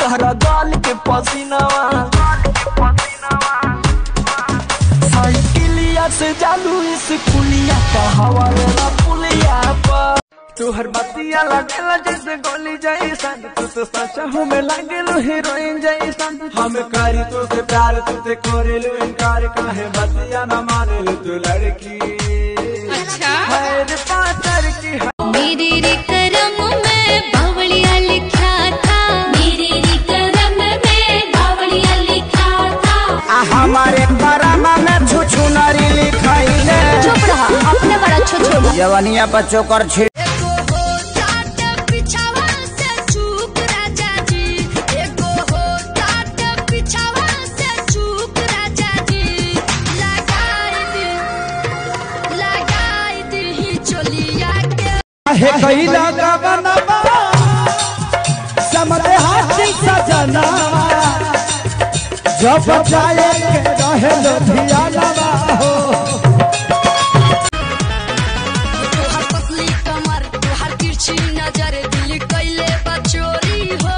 तहरा गाल के पसीनावा साइकिलिया से जालू स्कूलिया का हवा लेना पुलिया पर तू हर बतिया लगेला जैसे गोली जैसन तू तो सच हमें लगेलो हीरोइन जैसन हम करी तो से प्यार तुझे करेलू इनकार काहे बतिया न मानेलू तू लड़की अच्छा है रे पातर की मेरे रे करम में बावलिया लिखा था मेरे रे करम में बावलिया लिखा था हमारे करम में छुछुनरी लिखाइले चुप रहा अपने बड़ा छुछुना जवानिया बच्चों कर छे हे कैला का बनवा समरे हाथी सजना जब जाए के रहे लुधियाना हो तोहर पतली कमर तोहर तिरछी नजर दिल कैले बचोरी हो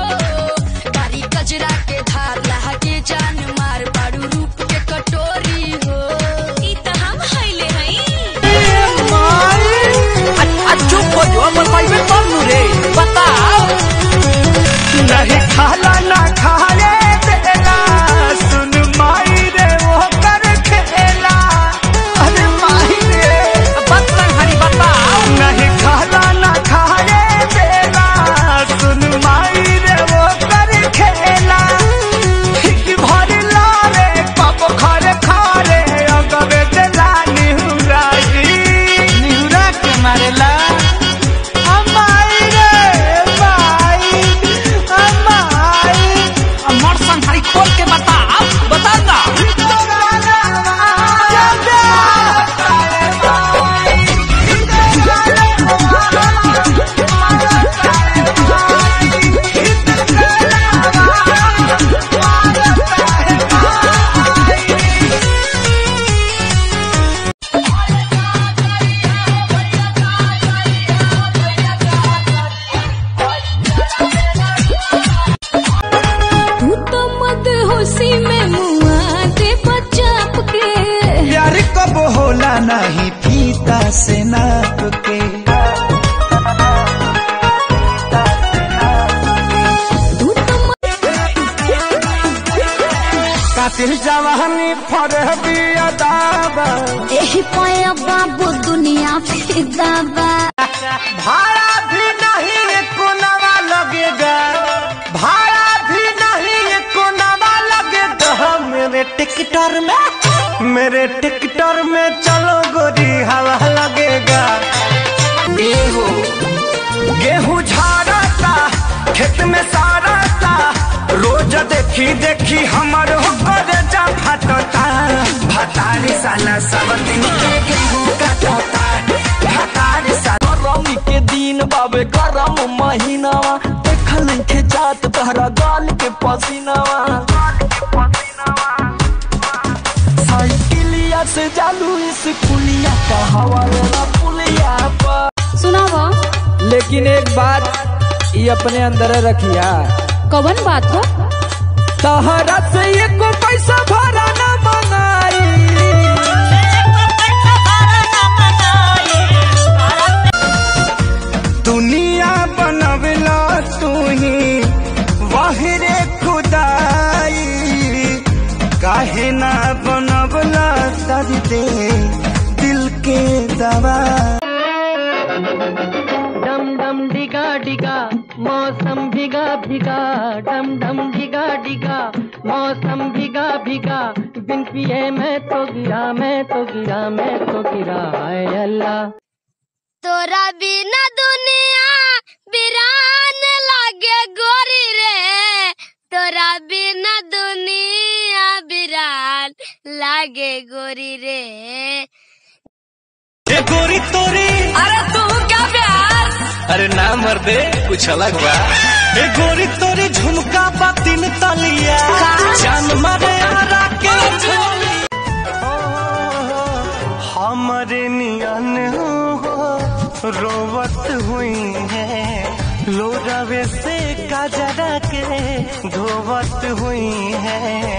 कारी कजरा के धार लहके जान मार बाड़ू रूप के कटोरी हो ई त हम हइले हई चुप हो जो बताइए कौन रे बताओ नहीं खाला ना खाए देला सुन माई रे वो कर खेला अरे माई रे बतन हरी बताओ नहीं खाला ना खाए देला सुन माई रे वो कर खेला कि भरी लारे पाप खरे खारे अगवे देला निहुरा के मारेला खोल के बता ना होला नहीं फीता से नाप के कातिल जवानी फरहबी अदाबा एही पाया बाबू दुनिया फिदा बा भाड़ा भी नहीं एको नवा लगेगा भाड़ा भी नहीं एको नवा लगेगा मेरे टिकटर में चलो गोरी हवा लगेगा गेहूं झाड़ता खेत में सारता रोज देखी हमर हो करे जा फटता भतारी साला सब दिन के गेहूं काटता भतारी साला गरमी के दिन बाबे गरम महीनावा देखल के जात तहरा गाल के पसीनावा साइकिलिया से जालू स्कूलिया का हवा लेना पुलिया पर सुनावा लेकिन एक बात ये अपने अंदर रखिया कवन बात हो तहरा से एको पैसा भरा न मंगाई दुनिया बनवला तू ही वाहिरे खुदाई काहे ना बनवला दर्दे दिल के दवा डम डम डिगा डिगा मौसम भिगा भिगा डम डम डिगा डिगा मौसम भिगा भिगा बिन पिए मैं तो गिरा हाय अल्लाह तोरा बिना दुनिया बिरान लागे गोरी रे तोरा बिना दुनिया बिरान लागे गोरी रे गोरी तोरी अरे तू क्या प्यार अरे ना मर्दे कुछ अलग बा गोरी तोरी झुमका बातिन तलिया जान मारे आरा के हमरे नियन हो रोवत हुई है लोरावे से काजरा के धोवत हुई है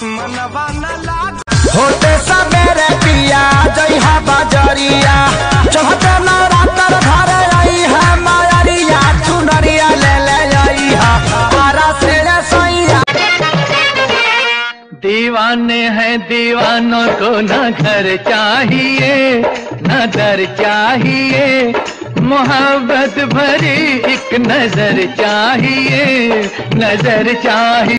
मनवा न लाग होते सवेरे पिया जइहा बाजरिया चढ़ते नवरात्र घरे आई है मायरिया चुनरिया ले ले आई हा आरा से सैया। दीवाने हैं दीवानों को न घर चाहिए न दर चाहिए, मोहब्बत भरी एक नजर चाहिए, नजर चाहिए।